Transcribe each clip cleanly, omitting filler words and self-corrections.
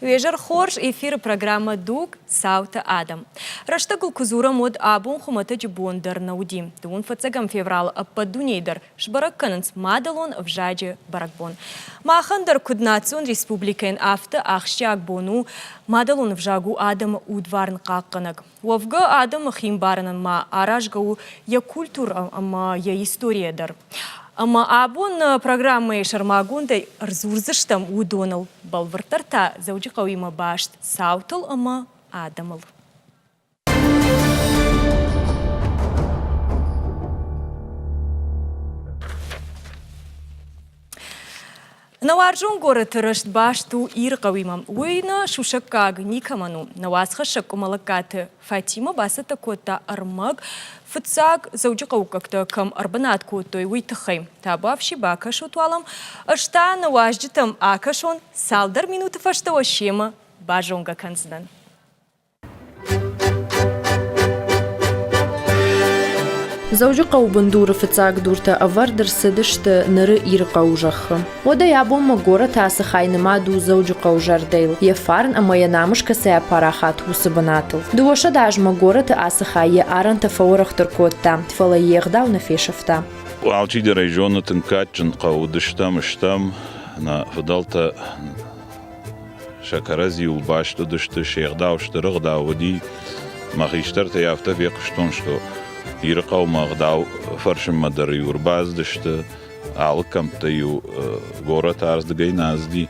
Вежер хорш эфир программа Дуг Саута Адам. Раштагул кузура мод абун хумата джибондар наудим. Тун фацагам феврал ападунейдар шбараккананс мадалон в жаджи баракбон. Махандар куднацун республикен авто ахщак бону мадалон в жагу Адам удварн какканак. Вовга Адам химбаранан ма аражгау я культура ама я история дар. Ама абон программы шармагундай рзурзыштам удонал балвартарта зауджи кауима башт саутал ама Адамал. Наваржун город рашт башту иркавимам. Уйна шушакаг никаману. Навасха шакумалакаты Фатима басата кота армаг. Фыцаг зауджикау как-то кам арбанат котой уйтахай. Табавши бакашу туалам. Ашта наважджитам акашон салдар минутов ашта ошема бажонга канздан. زوجقو بندور فتاق دورتا أفردر سدشت نر إيرقو جخ ودا يابون مغورة تاس خاين ما دو زوجقو جرديل يفارن أما ينامش كسيا باراخات وسبناتل دوشا داج مغورة تاس خاي آران تفورخ تركوتا تفلا يغدا ونفيشفتا وعالجي دي ريجونا تنكاتشن قو دشتام اشتام نا فضلتا شكرازي وباشتو دشت شيغدا وشترغدا ودي ما خيشترت يافتا في قشتونشتو يرقاو مغداو فرشم مدر يورباز دشت عالكم تيو غورة تارز دقاي نازدي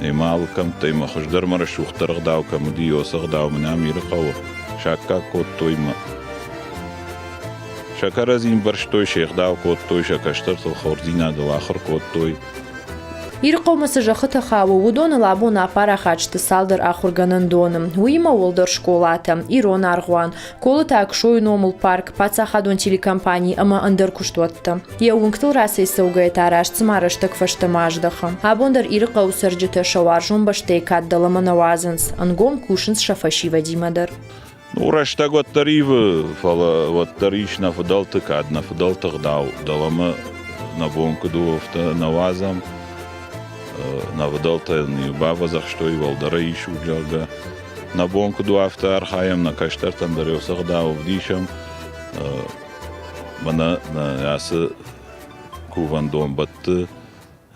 إما عالكم تي مخشدر مرش وخترغ داو كمدي يوسغ داو منام يرقاو شاكا كوت توي ما شاكا رزين برش توي شيخ داو كوت توي شاكاشتر تلخورزينا دل آخر كوت توي إيرقو مسجخة خاوة ودون لابون أبارا خاج تسالدر آخر غنن دونم ويما ولدر شكولاتا إيرون أرغوان كولتا أكشوي نومل بارك باتسا خادون تيليكامباني أما أندر كشتوتا يوونكتل راسي سوغاي تاراش تسمارش تكفشت ماجدخا هابوندر إيرقو سرجتا شوارجون باشتيكات دلما نوازنس أنغوم كوشنس شفاشي وديمدر ورشتا غوتريف فلا وتريش نفضلت كاد نفضلت غداو دلما نبونك دوفتا نوازم навдалта ни баба за что и валдара ишу джага на бонку до автор хаям на каштартан дарёсах да вдишам бана на яс кувандон батты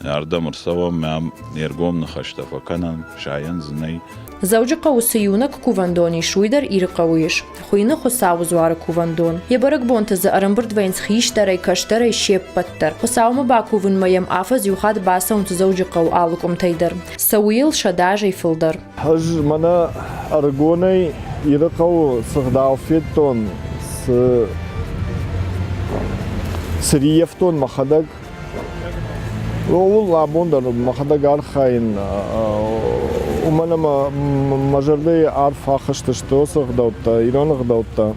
ярдам рсавам мам нергом на хаштафа канам шаян знай زوجقو سيونك كوفاندوني شويدر إيرقويش خوينه خساو زوار كوفاندون يبرق بونتز أرنبرد وينس خيش داري كشتري شيب بطر خساو مباكوفن ميم آفز يوخاد باسا ونت زوجقو آلكم تيدر سويل شداجي فلدر هج منا أرغوني إيرقو سغداو فيتون سريفتون مخدق والله بوندر مخدق أرخاين ومنا مجردي عارف خشتشتو سغدوتا إيران غدوتا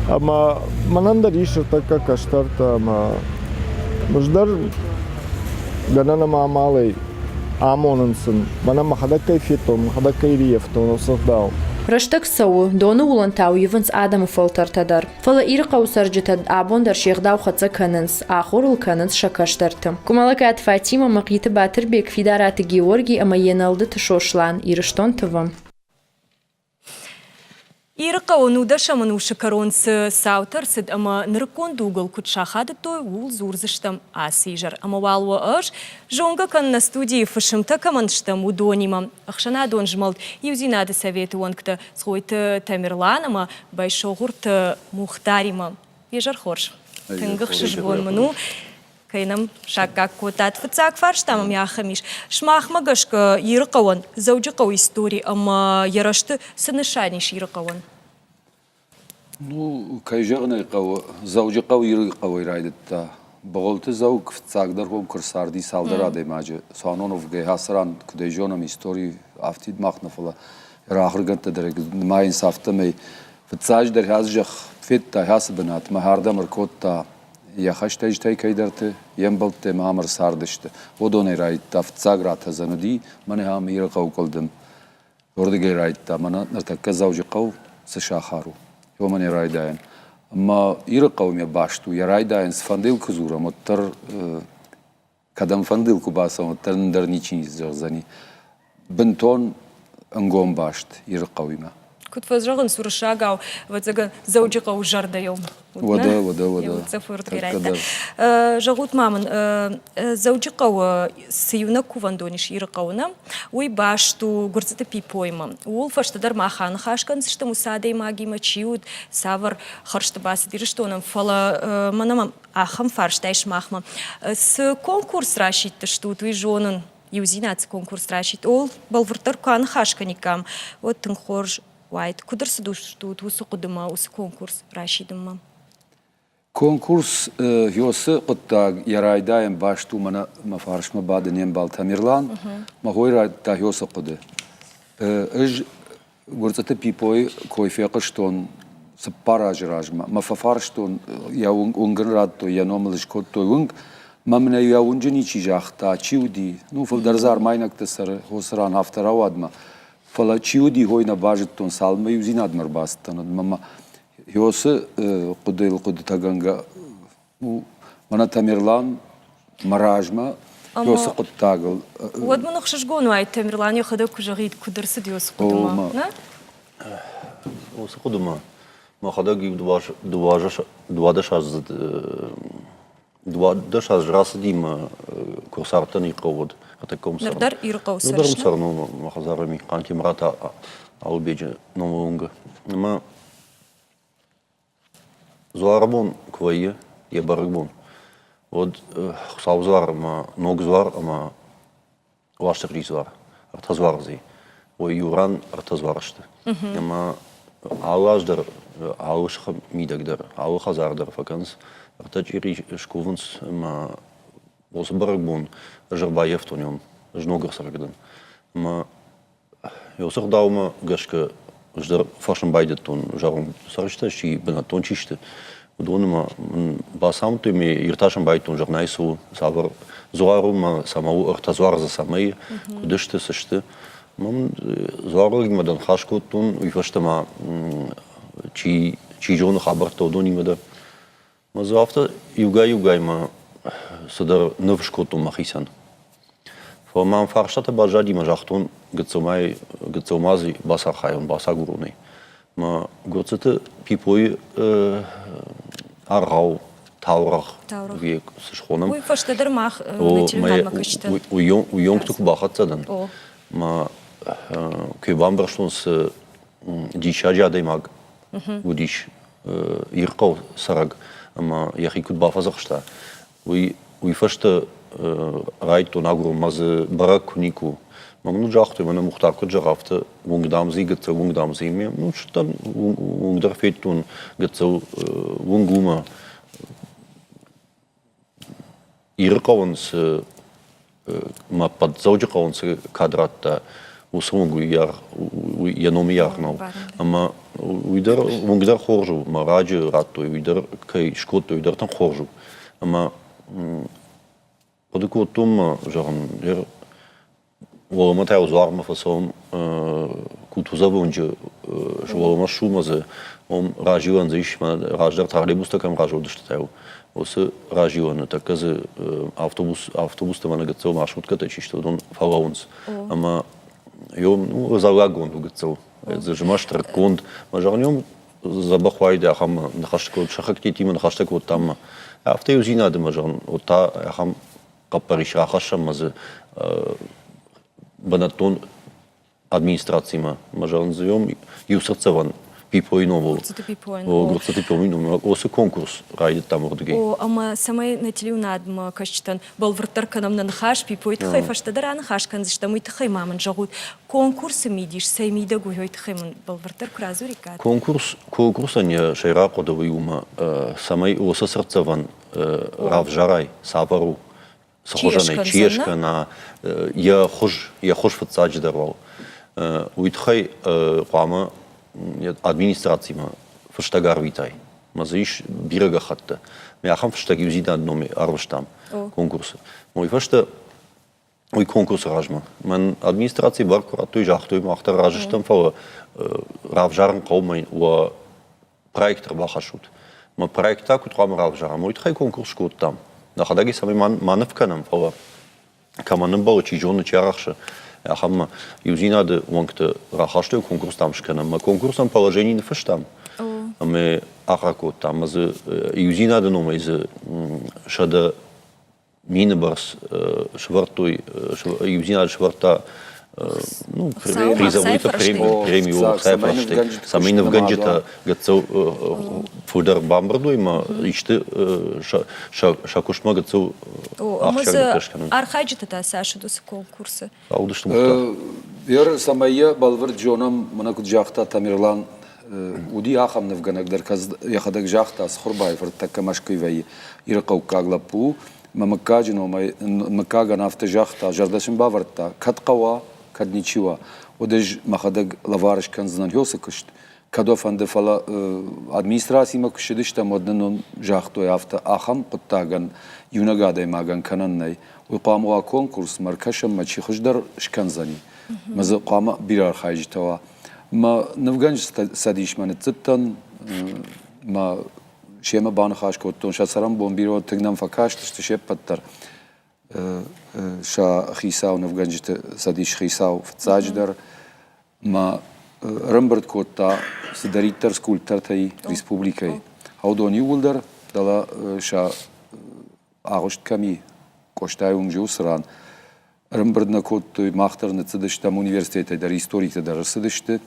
أما منندر يشرتك كشترتا ما مجدر جنانا مع مالي عاموننسن منا مخدق كيفيتون مخدق كيريفتون وسغداو رشتك سو دونو ولنتاو يفنس آدم فلتر تدر فلا إيرقو سرجتد آبوندر شيخ داو خدزا كننس آخور الكننس شكاشترتم كمالكات فاتيما مقيت باتر بيك في دارات جيورجي أما ينالد تشوشلان إيرشتون تفم إيرقو نودشا منو شكرون ساوتر سد أما نركون دوغل كت شاخاد توي وول زورزشتم آسيجر أما والو أش جونغا كان на студии фашимта каманштам удонима ахшана дон жмалт юзинады советы онкта схойты Тамерлан ама байшогурт мухтарима ежар хорш тынгых шижбон мну кайнам шакак котат фцак фарштамам яхамиш шмахмагашка Ирқауан заужиқау истории ама ярашты сынышаниш Ирқауан Ну, кайжагна қау заужиқау Ирқау ирайдытта Боголты заук фцагдар хом курсарди салдара демаджи Санонов гехасран кдежонам истории афтид махнафала рахргатта дерек майин сафтамей фцаж дер хазжах фитта хасбнат махардам ркотта я хаштайжтай кайдарте ямбалте мамар сардышты одоне райта фцаграта зануди мане хам Ирқау колдым ордиге райта мана натакка заужиқау сашахару يومني رايداين أما إيرقاو مي باشتو يا رايداين سفنديل كزورا متر كدام فنديل كباسا متر ندر نيچين زغزاني بنتون انقوم باشت يرقوي ما كنت فزرغن سور شاقاو وتزغن زوجي قو جرد يوم ودا تسافر غير جغوت مامن زوجي قو سيونا كوفاندونيش يرقونا ويباشتو غرزت بيبويما ولفشت در ما خان خاشكن شت مساعدة ماجي ماتشيود سافر خرجت باس ديرشتونم فلا منام أخم فارشتايش مахма с конкурс рашит что твой жонен юзинат конкурс рашит ол балвуртар кан хашканикам вот тынхорж White. Кудыр сдуш тут усу кудыма усу конкурс рашидыма. Конкурс ёсы кыттаг ярайдаем башту мана мафаршма бадынем Балтамирлан махойра та ёсы куды. Ыж гурцаты пипой койфеқыштон сыппара жражма мафафарштон я унгрратто я номлыш котто унг мамна я унжини чижахта чиуди ну фалдарзар майнакты сары хосран хафтаравадма Фала чиуди хойна бажит тон салма юзинад марбастан мама ёсы кудыл куды таганга мана Тамирлан маражма ёсы куттагыл Вот мы нахшиш гону ай Тамирлан я хада кужагит кудырсы диос кудыма на Ёсы кудыма ма хада гиб двадаш аз расы дима курсартан и ковод Нардар ирқау Нардар саршна. сарно махазарами канти мрата албеже новунга. Ама зуарбон квае я барбон. Вот саузар ма ногзвар ама ваштри звар. Артазварзи. Ой юран артазваршты. Ама алаждар алышха мидагдар алхазардар факанс артачири шкувунс ма Осы барбон Жырбаев тонем, жногар саргдан. Ма ёсыр даума гашка ждар фашын байдет тон жарым сарышта ши бина тончишты. Удоныма басам то ми ирташын байт тон жарнайсу савар зуару ма самау артазвар за самай кудышты сышты. Мам зуару гимадан хашко тон уйфашты ма чи жон хабар то донимада. Ма завтра югай ма Садар нывшкоту махисан. Фо ман фаршата бажади мажахтон гцомази баса хайон баса гуруни. Ма гоцете пипой аргау таурах век сшхонам. Ой фашта дер мах начинал макашта. Уйонг тук бахатсадан. Ма кебамберштон с дишаджа демаг удиш ирқау сараг. Ама яхикут бафазахшта. Уй фашта райто нагру мазы барак нику. Мамну жахты мана мухтарку жагафты вунгдамзи гытса вунгдамзи ме. Ну что вунгдар фейтун гытса вунгума. Ирқауын с ма подзаужиқауын с кадратта усунгу яном ярнау. Ама уйдар вунгдар хоржу ма раджи ратто уйдар кай шкотто уйдар там хоржу. Ама Подику том жарн ер волма тау зуарма фасом кутузавунжи жолма шумазе он раживан зиш ма раждар троллейбуста кам ражодышты тау осы раживан таказы автобуста мана гцо маршрутка тачишто дон фалаунс ама ём залагон гцо зажимаш траконд ма жарнём забахвайда хам нахашко шахакти тима нахаштако там Афте юзина дымажан ота хам капариш рахашам мазы банатон администрацияма мажан зьем юсерцеван пипойнову гурцаты пипойнову осы конкурс райдет там урдгей О ама самай нателюна адма кашчтан балвыртар канамнан хаш пипойт хай фаштадаран хаш канзышта мыйт хай мамын жагут конкурсы мидиш саймида гуйт хаймын балвыртар кразурика конкурс ани шайра кодовыюма самай осы серцеван равжарай савару сахожаной чешка на я хож фацадждарвал уйтхай қама администрацияма фаштагар витай мазиш бирага хатта ме ахам фаштаги юзида номи арваштам конкурсы мой фашта ой конкурс ражма ман администрация бар куратой жахтой махтар ражштам фала равжарн қаумай уа проектор бахашут ма проекта кутрам равжара мой тхай конкурс коттам нахадаги самай манывканам фала каманым бало чижону чарахша Ама юзинаде уанкта рахаште конкурс там шкана, ма конкурсам положение не фаштам. Аме ахакот там, за юзинаде нома из шада минебарс швартой юзинаде шварта ну, призовуйте премию Сайфраште. Самine в Ганджита гацел фудар бамбарду има иште шакушма гацел Мазы архаджита Саша досы конкурсы. Аудышты мухтар. Ер самая балвар джонам манакут жахта Тамирлан уди ахам невганагдер каз яхадак жахта схурбай фртака машкивай ирқау каглапу мамакаджино макага нафта жахта жардашин баварта катқава кадничива одеж махадак лаварш канзнан ёсакышт кадофанде фала администрация макшидишта моднан жахто яфта ахам қуттаган юнагадай маган кананнай уйқамуа конкурс маркашам мачи хуждар шканзани маза қама бирар хайжтава ма навганж садиш мане цыттан ма шема бан хашкоттон шасарам бомбиро тигнам факаш штешепаттар ша хисау навганж садиш хисау фцадждар ма рамберт котта сидаритар скульптартай республикай аудони улдар дала ша агошт ками коштайум жусран рамбердна коттой махтарна цыдыштам университета дар историкта дар сыдышты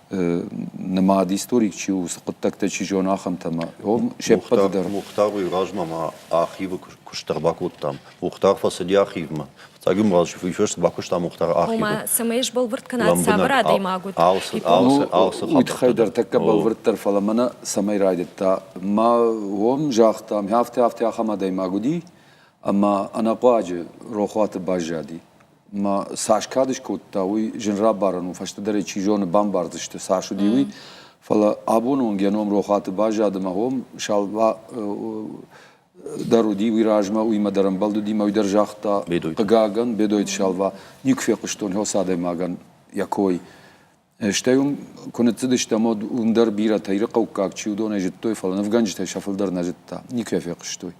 намад историк чиу сқыттакта чижон ахамтама ом шеппадар Мухтар и размама архивы куштарбакут там Мухтар фасади архивма Цагим раз фишёс бакушта Мухтар архивы Ома самаеш балварт канат сабра да имагут уитхайдар такка балварттар фаламана самай райдетта ма ом жахтам хафте ахама да имагуди ама анaqaje рохват бажади ма сашкадыш котта уй женра барану фаштадаре чижон бамбардышты сашу диуи фала абунун геном рохват бажади махом шалва даруди виражма уй мадарам балду дима уй держахта гаган бедойт шалва никфеқштон хосаде маган якой штеум конецдышта мод ундар бира тайрқау как чудон ежиттой фала навганжта шафалдар нажитта никфеқштой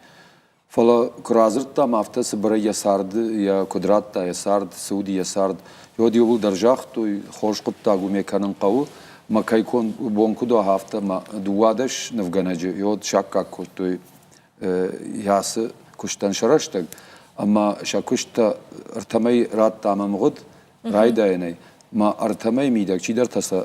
Фала куразырта мафта сыбыра ясард я квадратта ясард сауди ясард йоди ул даржах той хошқутта гумеканын қау макайкон бонкудо хафта ма дуадаш навганаджи йод шакка той ясы куштан шараштаг ама шакушта артамай ратта амамгуд райдайнай ма артамай мидак чидар таса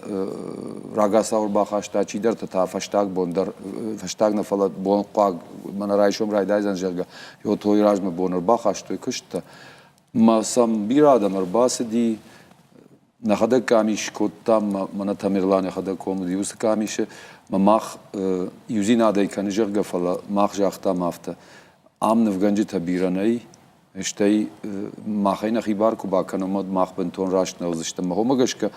рагасаур бахашта чидар та фаштаг бондар фаштаг на фала бон қаг мана райшом райдайзан жерга ё той ражме бонар бахаштой кушта ма сам бирадамар басиди нахада камиш коттам мана тамирлан хада ком диус камиш ма мах юзина дай кан жерга фала мах жахта мафта ам навганжи табиранай Эштей махайна хибар кубакана мод мах бентон рашна узышта махомагашка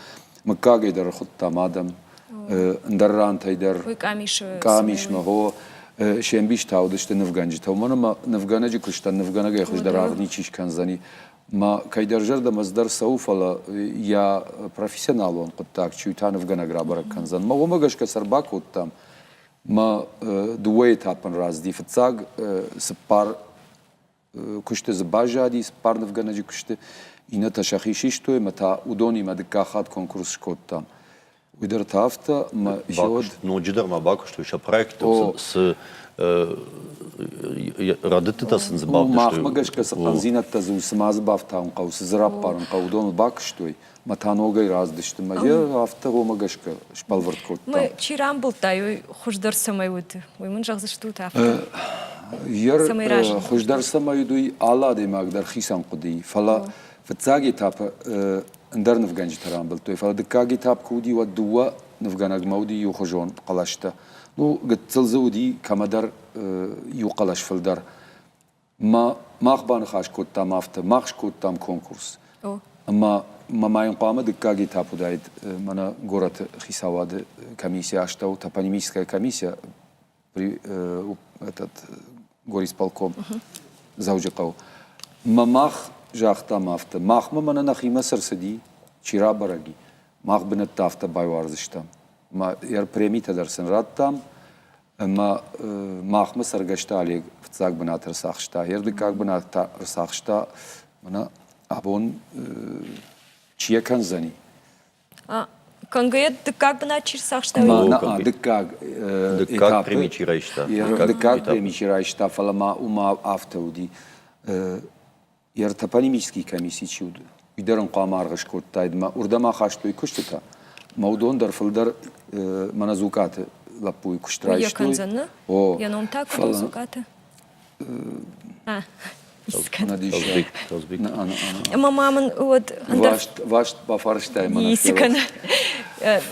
макаге дар хутта мадам ндарран тайдар камиш махо шембиш таудышта навганжи тавмана навганаджи кушта навганага хуждар агничиш канзани ма кайдаржар да маздар сауфала я профессионал он коттак чуйта навганагра барак канзан махомагашка сарбак уттам ма дуэ тапан разди фцаг спар куште збажади спарнав ганаджи куште ината шахишишто мата удони мадкахат конкурс шкоттам уйдер тафта ма жод но джидер ма бакушто иша проект с радетта сен забавто махмагашка сапанзината зу смазбавтан qaus зраппарн qaudон бакштой матаногай раздышты ма я афта гомагашка шпалварт коттам мы чирам бултай хуждар самай уд уймун жагзышту тафта Ер хуждар самайдуй аллади магдар хисан қуди фала фцаги тап ндар навганжи тарамбал той фала дикаги тап куди ва дуа навганаг мауди ю хожон қалашта ну гцэлзуди камадар ю қалаш фалдар ма махбан хаш коттам афта махш коттам конкурс ама мамайын қама дикаги тапу дайд мана город хисавады комиссия аштау топонимическая комиссия при этот горисполком заужиқау мамах жахта мафта махма мана нахима сарсади чира бараги мах бинат тафта байварзыштам ма яр премита дарсен раттам ма махма саргашта алиг фцаг бинат рсахшта ярды как бинат рсахшта мана абон چیه کن زنی Кангая дыкак бна чирсах штау. ما دکاگ دکاگ پریمیچی رایشتا. دکاگ پریمیچی رایشتا فلما اوما آفتودی تپانیمیسکی کمیسی چیود یدرن قامارغش کرد تاید ما ورده ما خاشتوی کشتتا مودون در فلدر منازوکات لپوی کشت رایشتوی Яканзаны? Я нам так зуката. Искан. Тазбек. Мамамын вот Вашт бафарштай мана. Искан.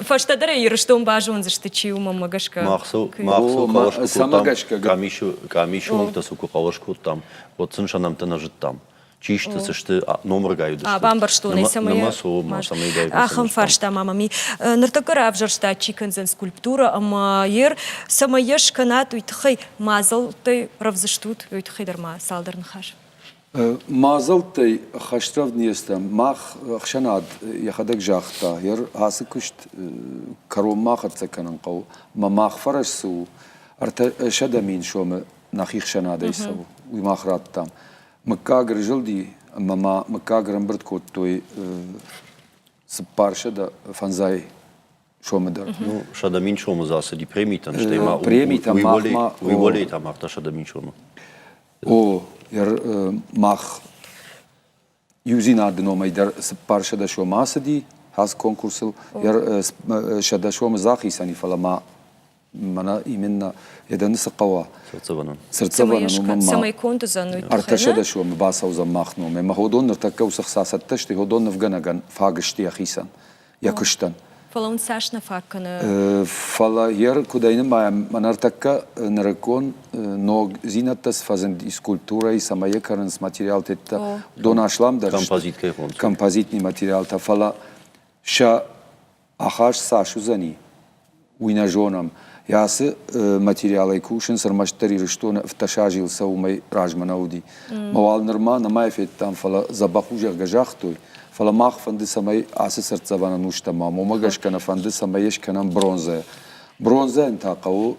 Фаштадара ирштом бажун заштычи мамагашка. Махсу самагашка. Камишу мамта суку калашку там. Вот сыншанам та нажит там. Чишта сышты номер гайду. Бамбар что не самая. Ахам фаршта мамами. Нартакара авжаршта чиканзен скульптура, ама ер самаеш канат уйтхай мазал ты равзаштут уйтхай дарма салдарн хаш. مازل تی خشترف نیستم ماخ خشناد یخدک جاختا یر هاس کشت کرو ماخت سکنن قو ما ماخ فرش سو ارت شد مین شوم نخی خشناد ایسو وی ماخ رات تام مکاگر جلدی ما مکاگرم برد کود توی سپار شد فنزای شوم در شدمین شوم زاس دی پریمیتن شتیما پریمیتن ماخ وی ولی تا ماخ تا شدمین شوم او yer mach yüzin adını der parçada şu masadi has konkursul yer şada şu mazakhi sani falama mana iminna yedan saqawa sırtsavanın mamma Самай контузан artaşada şu mabasa uzam mahnu me mahodon nırtakka usaqsasat tashti hodon nafganagan fagishti akhisan yakıştan Фалаун сашна факкана. Фала ер кудайны манартакка наракон но зинаттас фазен скульптура и самая каранс материал тетта донашлам да композитный материал та фала ша ахаш сашу зани уйна жонам ясы материалы кушен сармаштари рештона вташажил саумай ражманауди мавал норма на эффект там фала забахужа гажахтой فلا ماخ فند سمای آسیس ارتزانا نوشته ما مگش کنه فند سمایش کنم برونزه انتقاو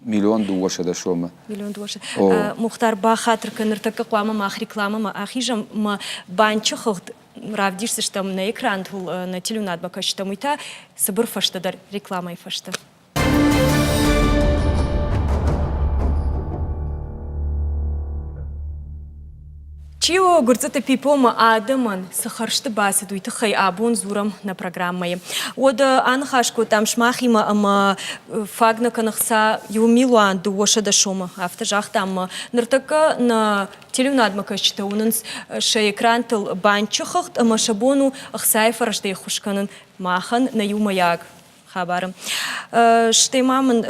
مليون دوشه ده شومه مليون دوشه مختار با خاطر کنرتک قوام ما آخری کلام ما آخیجم ما بانچ خود равдиш се штам на екран на телюнат бака штам ита сабыр фашта дар реклама и фашта Чио гурцата пипома адаман сахаршты басы дуйты хай абон зурам на программае. Ода анхашко там шмахима ама фагна канахса юмилуан дуоша да шома. Автожах там нартака на телюнат макашта унанс ше экрантыл банчухахт ама шабону ахсай фарашты хушканын махан на юмаяг. Хабаром. Что маман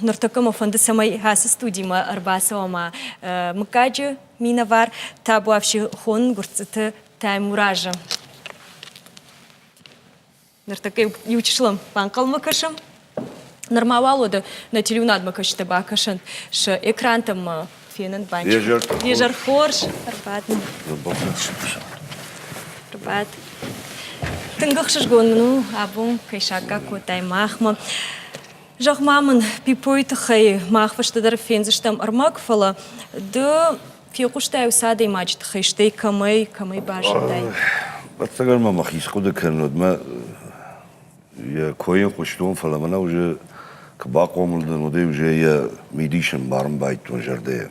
нартакама фонда самой хасы студима арбасома макаджи минавар табуавши хон гурцата таймуража. Нартакай ючишлам панкал макашам. Нормавало да на телюнад макашта бакашан ш экран там фенен банч. Вежар хорш арбат. Арбат. Тынгахшыш гонну абун кайшака котай махма. Жах мамын пипойты хай махвашты дар фензиштам армак фала да фиокуштай усадой мачт хайштей камай баштай. Подсагар мама хисхуда кернод ма я коин хуштун фала мана уже кабаком лден уже я медишен барм байт жарде.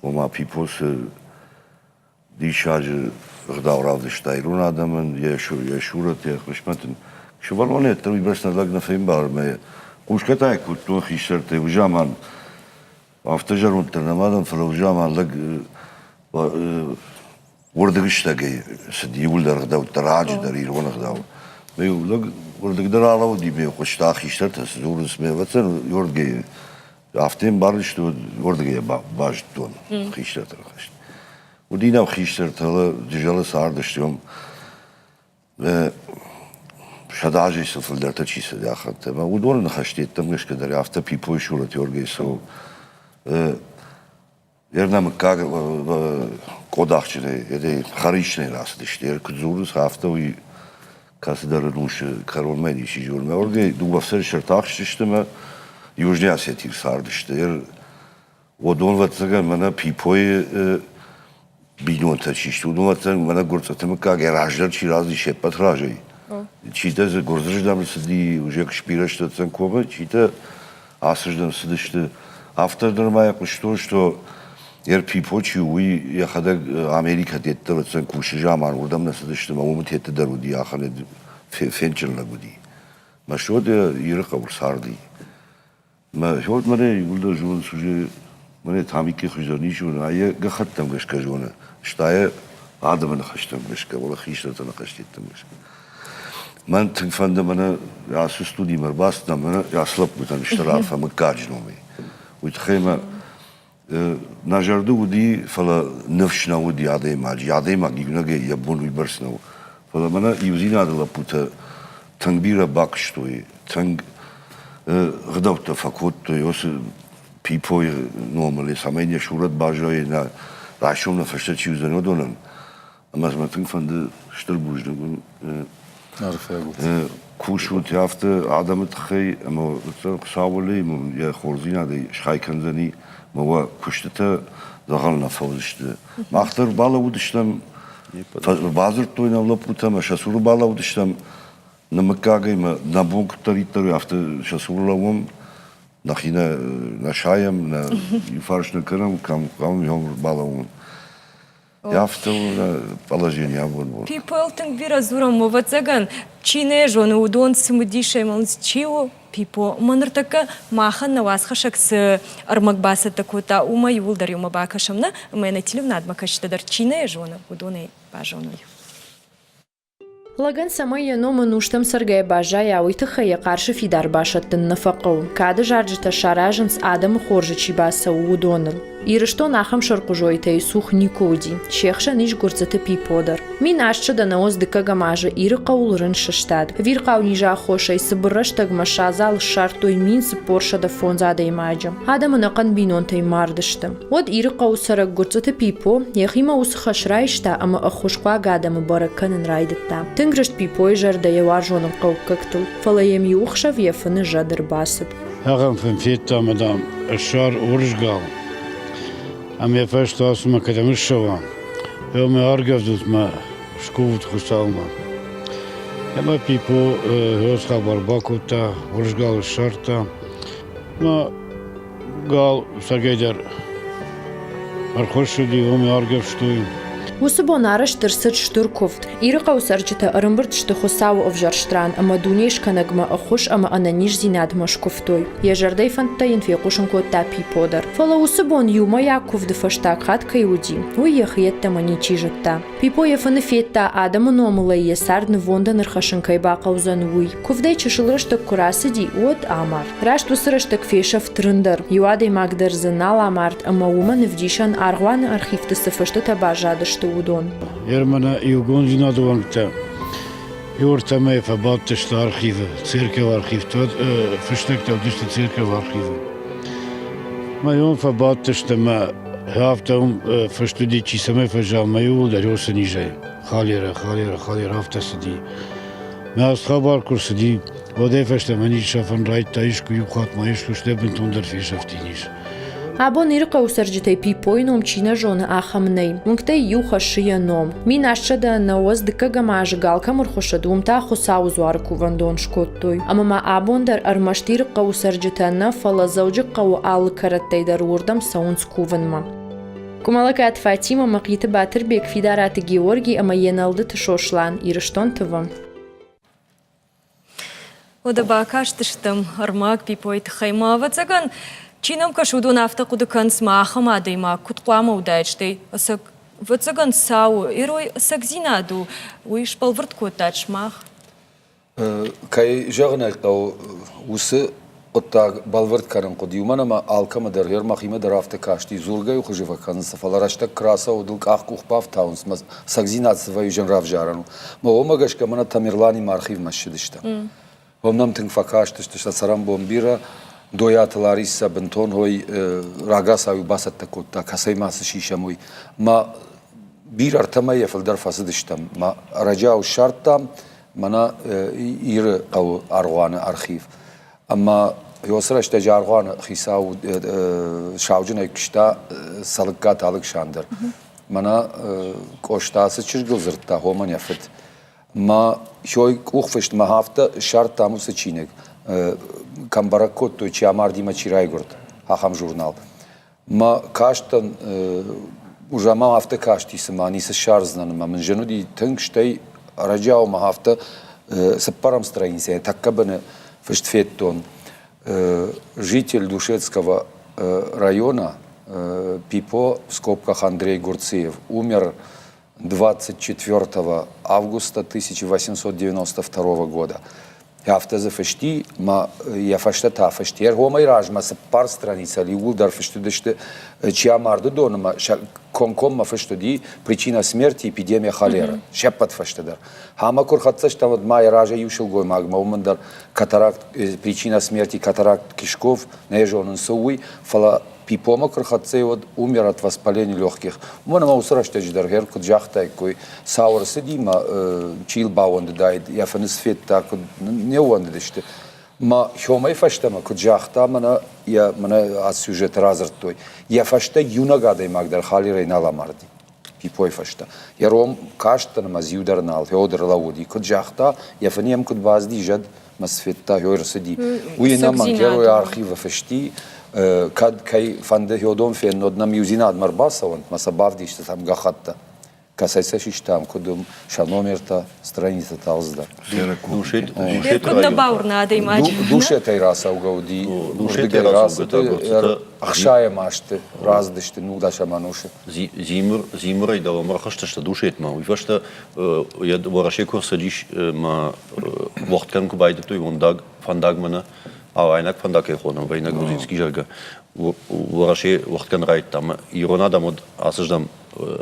Ома пипос дишаж غداوراد شتایرون آدمن یا شورت یا خشمتن شوالونه تروی برس نداغ نفهم بار می خوش کتای کتون خیشرته و جامان افتجرون ترنمادن فرو جامان لگ وردگش تاگی سدیول در غداو تراج در ایران غداو میو لگ وردگ در آلاو دی میو خوش تا خیشرته زورس می وطن وردگی افتیم بارش تو وردگی باش دون خیشرته خشت ودينا وخيشترت هلا جالس عرض يوم شداجي سفل درت شيء سدي أخذت ما ودون نخشتي تمش كده رافت بيبوي شورت يورجي سو يرنا مكاغ قداخشني يدي خريشني راس دشتير كزورس رافت وي كاسدار نوش كارون ما دي شيء جور ما ورجي دو بفسر شرطاخش دشتما يوجني أسيتي صار دشتير ودون وتزعل منا بيبوي بینون تا چیشت و مثلا من گرفتم که اگر راجر چی رازی شپت راجی چی تا گرزش دام سدی و جک شپیرش تا تن کوبه چی تا آسرش دام سدشت افتر درما یکشتوش تو yer pipoci uy ya khada Amerika dettir sen kuşacağım oradan nasıl işte mamu tehdit eder diye ahane fençerla budi ma şod yeri kabul sardı ma şod mane yulda jul suje mane tamik ki khujani şu ay gakhattam gashka jona shtaya adamın khashtam gashka wala khishatan khashtettam gashka man tfanda mana ya studi merbastam mana ya slap mutan ishtaraf ma kajnomi وتخيما نجارده ودي فلا نفشنا ودي عادي ما جينا جي يبون ويبرسنا فلا منا يوزينا هذا لابوتا تنبيرة باكشتوي تنگ غدوت فكوت يوس بيبوي نورمالي سامينيا شورت باجاي نا راشونا فشت يوزنا دونن اما ما تنگ فند شتربوج نقول نعرف يا قلت كوشو تيافت عدم تخي اما صاولي يا خورزينا دي شخاي كنزني ما هو كشتته زغلنا فوزشته ما اختر بالا ودشتم بازر توينا لبوتا ما شاسور بالا ودشتم نمكاغي ما نبونك تريتر يافت شاسور لوم نخينا نشايم نا يفارش نكرم كم يوم بالا ون يافت بالاجين يابون People think vira zuram movacăgan cine jonu udon smudishe mons chiu People manırtaka mahan nawaz khashak s armak basata kota uma yuldar yuma bakashamna menetilim nadmakashtadır cine jonu udone bajonuy Лаган самая нома нуштам саргая бажая уйтыхая қаршы фидар башаттын нафақау. Кады жаржыта шаражынс адам хоржычи баса удоныл. Ирышто нахам шарқужойтай сух никоди. Шехша ниш гурцаты пиподар. Мин ашчы да наоз дыка гамажа иры қаулырын шыштад. Вир қау нижа хошай сыбырыштаг машазал шартой мин сыпорша да фонзада имаджам. Адамы нақан бинонтай мардыштым. Од иры қау сарак гурцаты пипо, яхима усыха шрайшта, ама ахушқва гадамы бараканын райдытта. Тынгрышт пипой жарда яваржоным қауқықтыл. Фалаем юхша вефыны жадыр басып. Ағам фенфетта мадам ашар уржгал. Am je first als me kan hem zo aan. Heel me argaf doet me schoot gesalma. Ja maar people heel schap barbakota, urżgal sharta. Ma gal sageder. Arkhoshu di me argaf shtuy. Усыбон арыш тырсыт штурковт. Иры қаусарчыта ырымбырт штыху сау овжарштран, ама дунеш канагма ахуш, ама ананиш зинадма шковтой. Ежардай фантайын фекушын котта пиподар. Фала усыбон юма яков дыфаштак хатка иуди. Уй ехиетта мани чижытта. Пипо ефаны фетта адамы номыла есардны вонда нырхашынкай бақаузан уй. Ковдай чышылырыштык курасыди от амар. Рашт усырыштык фешав трындар. Юадай магдар зынал амарт, ама ума невдишан аргваны архивты сыфышты табажадышты удон. Ермана югон зинадувангта. Юрта мей фабаттышты архивы, церковь архив. Тот фыштыкта удышты церковь архивы. Майон фабаттышты ма хафтаум фыштуди чисаме фажал маю дарёсы нижай. Халера хафта сиди. Ма асхабар курсиди. Воде фашта мани шафан райт таишку юхат маишку штебен тундер фешафтиниш. Абон иры қаусарчытай пипой ном чина жона ахамней. Мунктай юха шия ном. Мин ашчада наоз дыка гамажы галка мурхушадум та хусау зуар кувандон шкоттой. Амама абондар армаштир қаусарчытана фала заужы қау алы караттайдар урдам саунс куванма. Кумалакат Фатима мақиты Батырбек Фидараты Георгий ама еналды тышошлан ирыштон тывам. Одаба каштыштым армак пипой тхайма вацаган Чинам кашуду нафта кудыкан смахам адайма кутқлама удачтай. Асак вацаган сау ирой асак зинаду уиш палвырт котач мах. Кай жағынай қау усы отта балвырт каран қоди. Уманама алкама дар ер махима дар афта кашти. Зургай ухажива канын сафаларашта краса удылк ах кухпав таунс. Сак зинад сывай жан рав жарану. Ма омагашка мана тамирлани мархив машидышта. Омнам тынг факаштышта сарам бомбира. Доятыларissa бентон хой рагасави басатта котта касай масы шишамой ма бир артама яфылдар фасыдыштам ма раджау шарттам мана ир қау арғаны архив амма йосырашта жарғаны хисау шаужын айкышта салыкка талык шандыр mana koştası çırgılzırtta homan yafet. Ma şoy kuhfışt ma hafta şart tamusı çinek. Kambarakot to çamar dima çiraygurt. Haham jurnal. Ma kaştan ужама hafta kaştı isma nisi şarznan ma men jenu di tınk штей рajao ma hafta сапарам странице таккабаны фештфеттон житель Душецкого района Пипо, в скобках Андрей Гурциев, умер 24 августа 1892 года. Hafta făști, я фăștăta făști, iar homai raj, ma să par stranița liul, dar făști dește ce am ardu don, ma concom ma făști di pricina смерти epidemia холера. Șepat făști dar. Hama cur hatsașta văd mai raja iușel goi mag, ma umân dar cataract pricina смерти cataract кишков, не ежон în сăui, fala Пипома крахатцей вот умер от воспаления легких. Мона ма усраште ждаргер куд жахтай кой саур сидима чил баунд дайд я фанс фет так не уанд деште. Ма хомай фаштама куд жахта мана аз сюжет разртой. Я фашта юнагадai магдар халирей наламарди. Пипой фашта. Я ром каштан маз юдарнал Феодор Лауди куд жахта я фанием куд базди жад масфетта хойр сиди. Уйна манкеро архива фашти kad kai fande hodon fen odna miuzinad marbasavan masabavdi işte tam gahatta kasaysa şiştam kudum şanomerta stranica talzda Куд на баур надо имач. Душе тай раса угауди душе тай раса ахшая маште раздыште ну даша мануше Zimur и да мархашта што душет ма. И фашта я вораше курса диш ма вахткан кубайда той вондаг фандагмана Айнак фандаке хона, вайнак грузинский жарга. Вораше вахткан райт там. Иронада мод асыждам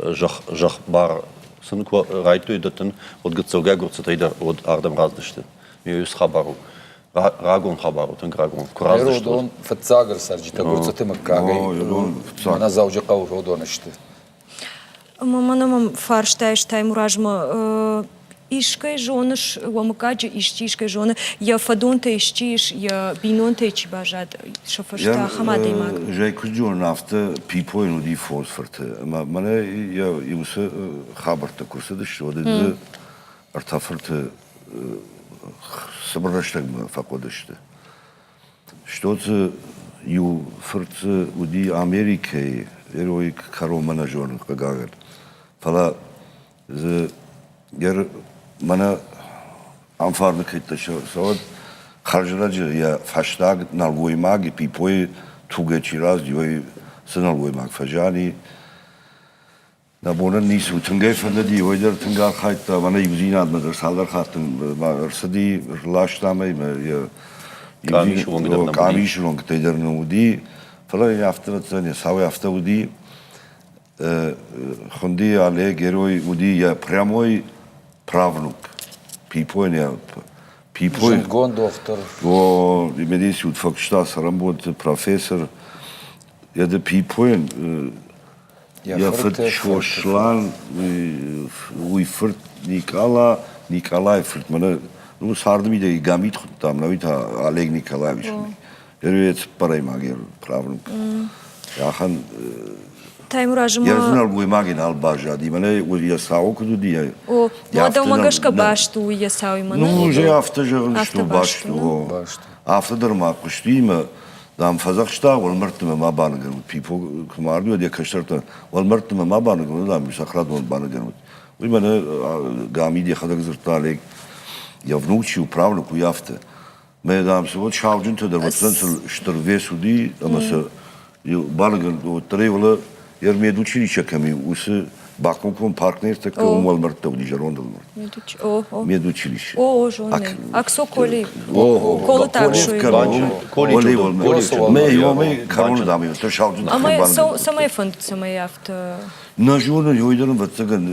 жах бар сын райту идатын от гыцылга гурцатайда от ардам раздышты. Меюс хабару. Рагон хабару, тын рагон. Кураздышты. Родон фатсагар сарджита гурцаты маккагай. Мана заужа кау родонышты. Манамам фарштайш таймуражма Ишкай жоныш, уамыкаджи ишчишкай жоны, я фадонта ишчиш, я бинонта ичи бажад, шафашта хамадai mag. Жай куджон афта пипой ну ди фосфорте. Мане я юса хабарта курса да что да артафорте собраштаг факодышты. Что-то ю форте уди Америки, герой каромана жон кагагар. Фала Yer mana anfarlı kayıtta şovat harcıracı ya faştag nalgoymag pipoy tugeçiraz diyor sınalgoymag fajani na bonan nisu tungay fanda diyor der tungar kayıtta bana yüzine admadır saldar kattın sadi laştamay ya kamişulong tedernu udi falan hafta ne savi hafta udi хуndi ale герой udi ya прямой правнук. Пипой не Пипой. Гон доктор. О, медицинский факультет работает профессор. Я да Пипой. Я фотошо шлан уйфорт Николай форт мана ну сардми да гамит там навит Олег Николаевич. Я парай магер правнук. Яхан Таймуражма. Я знал бы магин албажади, мене я сау куду дия. О, мада магашка башту я сау имана. Ну уже автожагын что башту. Автодар кушту има дам фазахшта вал мартыма мабанган пипо кумарду дия каштарта вал мартыма мабанган дам сахрад вал банган. У мене гами дия хадаг зырталек. Я внучи управнику яфта. Ме дам се вот шавджин то да вот штор весуди, ама се банган тревала Jer mi je učilišće kad mi u Bakunkom partner, tako u Malmarta u Dižarondal. Mi je učilišće. O, žone. Akso koli. Kolo tako što je. Koli me imamo karonu dami, to šalđu da Ama sama je fond, sama je afta. Na žonu jojdan vatsagan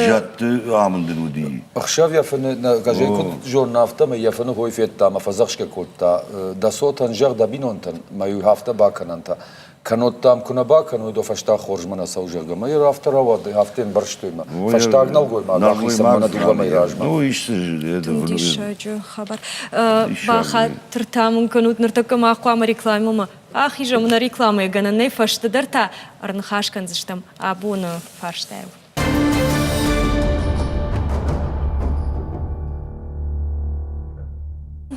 jat amandın udi. Akşav yafını, kaže kod žon nafta, me yafını hoy fetta, ma fazakşke kolta. Da sotan jar da binontan, ma ju hafta bakananta. Каноттам кунабака, ну и до фашта хоржмана саужагама. И рафтарава, хафтен барштуйма. Фашта гналгойма, дахисама на дугама и ражма. Ну, иште же, Тудиша, джо, хабар. Баха, тыртамын канут, ныртакама, ахуама рекламама. Ахижа мына реклама гананай фаштыдар та арнхашкан зыштам абуны фаштайв.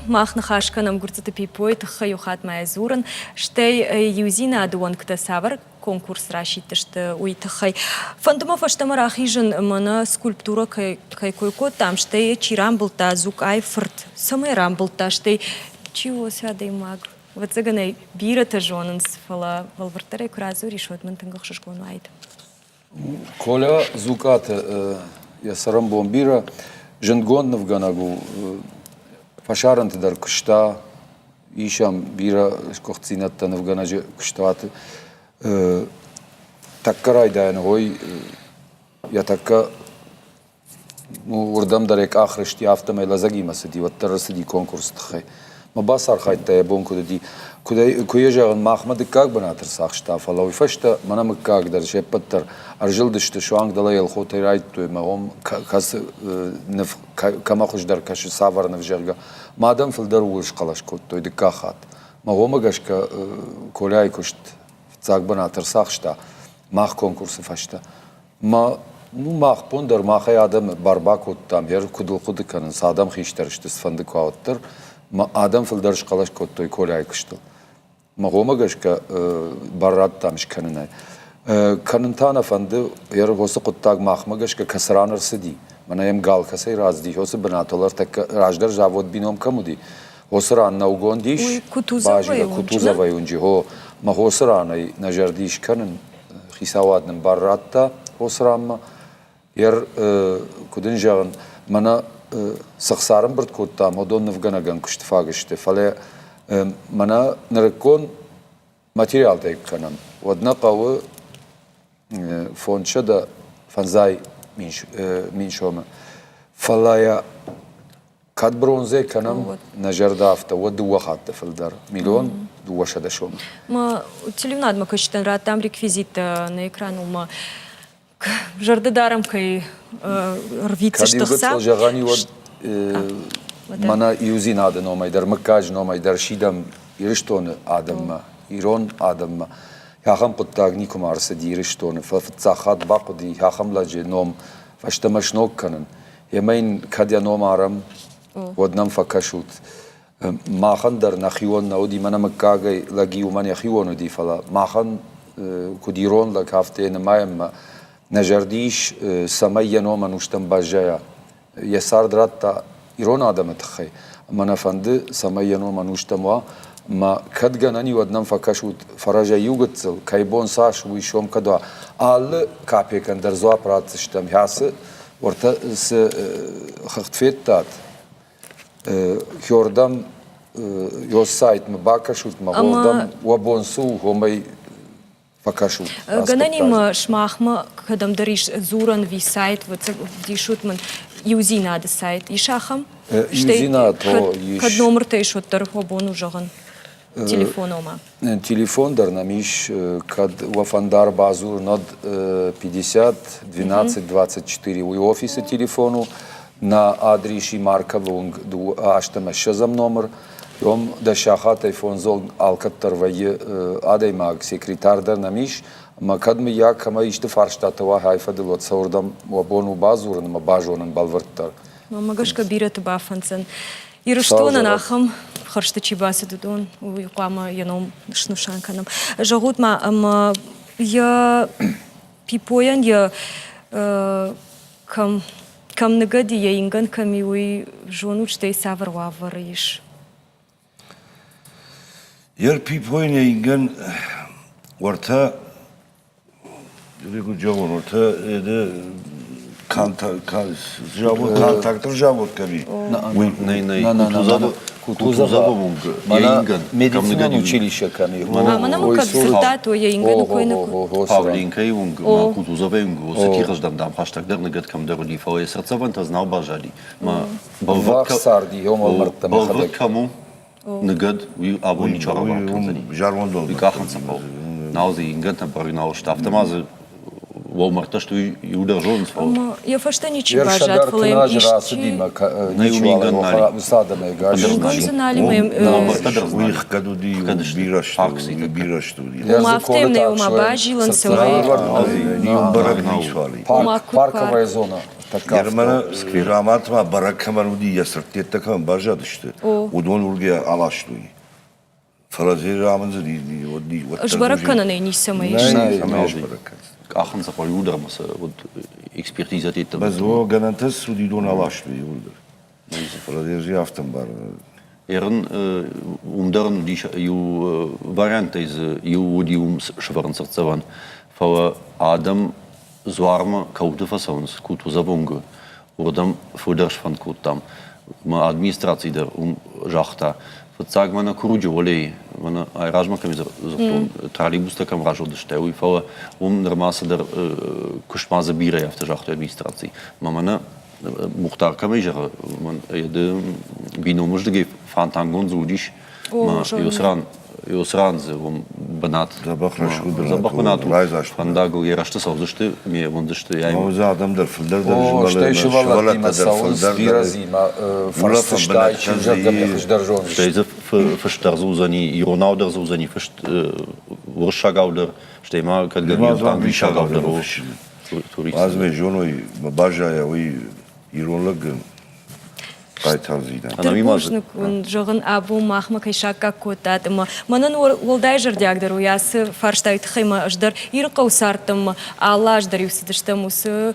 Махна хашканам гурцата пипой тхаю хат майзуран штей юзина адуан ктасавар конкурс рашитышты уйтхай. Фантома фаштамар ахижан мана скульптура кай койко там штей чирамбылта зук айфрт самай рамбылта штей чего сядай маг. Вот заганай бирата жонын сфала валвартаре куразу решот мантангах шашкону айд. Коля зукат я сарам бомбира жендгон навганагу Пашаранты дар кышта, ишам бира кохцинатта навганажы кыштаваты. Такка райдайны ой, я такка урдам дарек ахрышти автомай лазагимасы ди, ваттарасы ди конкурс тхай. Ма басар хайта я бонку ди, куя жагын махмады как банатыр сахшта, фалауи фашта, манамы как дар шеппаттар, аржилдышты шуанг дала елхотай райттуй, ма ом касы кама хуждар кашы савар навжерга. Мадам филдар уыш қалаш коттой дикка хат. Ма ома гашка коляй кушт цак банатыр сахшта, мах конкурсы фашта. Ма мах пондар махай адам барба коттам, ер кудул кудыканын, садам хиштарышты сфанды куауттыр. Ма адам филдар шқалаш коттой коляй куштыл. Ма ома гашка баррат тамш канынай. Канынтана фанды ер хосы коттаг махма гашка касраныр сиди. Манайм гал касай разди, хосы банатолар так раждар завод бином камуди. Хосран наугон диш, кутузавай унжи. Хо ма хосранай нажардиш канын хисавадным барратта хосранма. Ер кудын жагын мана сахсарым бірт коттам, одон навганаган куштфагышты. Фале мана нарекон материал тайк канам. Одна қавы фонча да фанзай миншома. Фалая кад бронзе канам нажарда афта. Вот дуа хатта филдар. Миллион дуа шада шома. Ма телевнад ма качтан рад там реквизит на экрану ма жардадарам кай рвица штахса. Жагани вот мана юзин адан омайдар, макаж номайдар, шидам ириштон адамма, ирон адамма. Яхам поттаг ником арса ди ириштон, фацахат бақуди, яхам ладжи ном, фаштамаш ног канан. Ямайн кадя ном арам, воднам факашут. Махан дар нахион науди, мана макагай лаги уман яхиону ди фала. Махан кудирон лаг хафте намаямма. Нажардиш самайя нома нуштам бажая. Ясар дратта ирон адам тхай. Мана фанды самайя нома нуштамва. Ма кадганани однам факашут фаража югатцел кайбон саш вишом кадва. Аллы капекан дарзуа пратсштам ясы орта с хахтфеттат. Хёрдам йосайт мбакашут маводам вабонсу хомай факашут. Гананим шмахма кадам дариш зуран ви сайт вот дишут ман юзина да сайт ишахам. Юзина то иш. Кад номер те ишот тархобон ужаган телефонома. Телефон дар намиш кад вафандар базур над 50 12 24 у офиса телефону на адриши марка лонг ду аштама шазам номер. Йом да шахат айфон зол алкаттар вайы адаймаг секретар дар намиш. Ма кадми як хама ишты фарштатава хайфадыл от саурдам вабону базурын ма бажонын балварттар. Магашка бират бафанцен. Ирыштона нахам харшта чибасы дудон уйқама яном шнушанканам. Жагутма я пипоян я кам нагади я инган ками уй жону чтай савар вавариш. Yer pipoyne ingen orta Jabon orta kontaktır Jabon kabi. Кутузава мана медицина училище ками. Мана му капсулта то я инган койна. Павлинка и унг, ма кутузава унг, осе кирждам дам хаштаг дар нагад кам дар ди фау срцаван та знал бажали. Ма балвак сарди йома марта балвак каму нагад ви абу ничара ван канзани. Jargon doldu. Викахан сапал. Nauzi инган та бари нау штафта маз ومرتش تو يودر جونز فو Я фашта ничи Ершадар бажат фалаем кнаж расы ишчи. дима Наумин Ганнали. усада мегаш. Гонзанали ويخ كادو دي بيرش بيرش دي Умафтем не умабажилан савай. يوم برك نيشوالي Parkova zona. Germana ramat ma barak kamarudi yasırtiyet takım barjad işte. O. Udon urgaya alaştı. Farazi ramazı di o di. Жбаракана не ни самай. Ахын за пол юдер маса вот экспертиза тетта. Bez o garantis udi don alaştı yoldur. Farazi haftan bar. Ерн умдерн ди ю вариант из ю удиум шварнцерцеван. Фа Адам zwaarme koude façons, kutu zabungu. Ordam fuders van kutam. Ma administratie der jachta. Verzag mana kurujo olei. Mana rajma kam zerton. Tralibus da kam rajo de steu. I fa der masse der kushmaze bire auf der jachta administratie. Ma mana muhtar kam ijer man de binomos de fantangon zudish. Ma Yusran ze banat. Zabak banat. Fandago yerashta savzıştı. Mi vundıştı. O adam der filder der O что еще валатима саунс виразима фарстыштай чижердам яхждаржон. Steze versterzuzani, ironauder zuzani, urshagauder, stema kadgami angishagauder. Azme jonoy bajaya oy ironlag qaytarzıydan. Тырбушник жогын абу махма кайшакка котат. Манан волдай жердягдар уясы фарштайт хыма ждар ирқау сартым алла ждар юсидыштым усы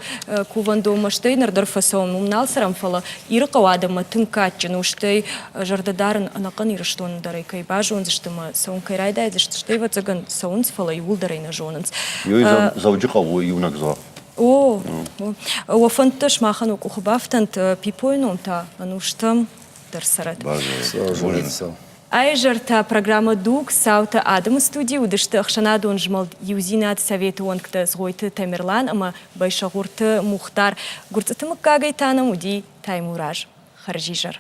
кувандома штейнер дар фасон умнал сарам фала ирқау адама тынкатчын уштай жардадарын анакан ирыштон дарай кай бажон зыштыма сон кайрайдай зыштыштай вацаган саунс фала юлдарай на жонанс. Юй завджикау юнакзо. О, وفنتش ما خنو كخبافتنت بيبوينون تا انوشتم درسرت. Айжарта программа Дук Саута Адам студии удышты ахшанадон жмал юзинат совету онкта згойты Тамерлан ама байшагурты Мухтар гурцатымыкка гайтанам уди Таймураж Харжижар.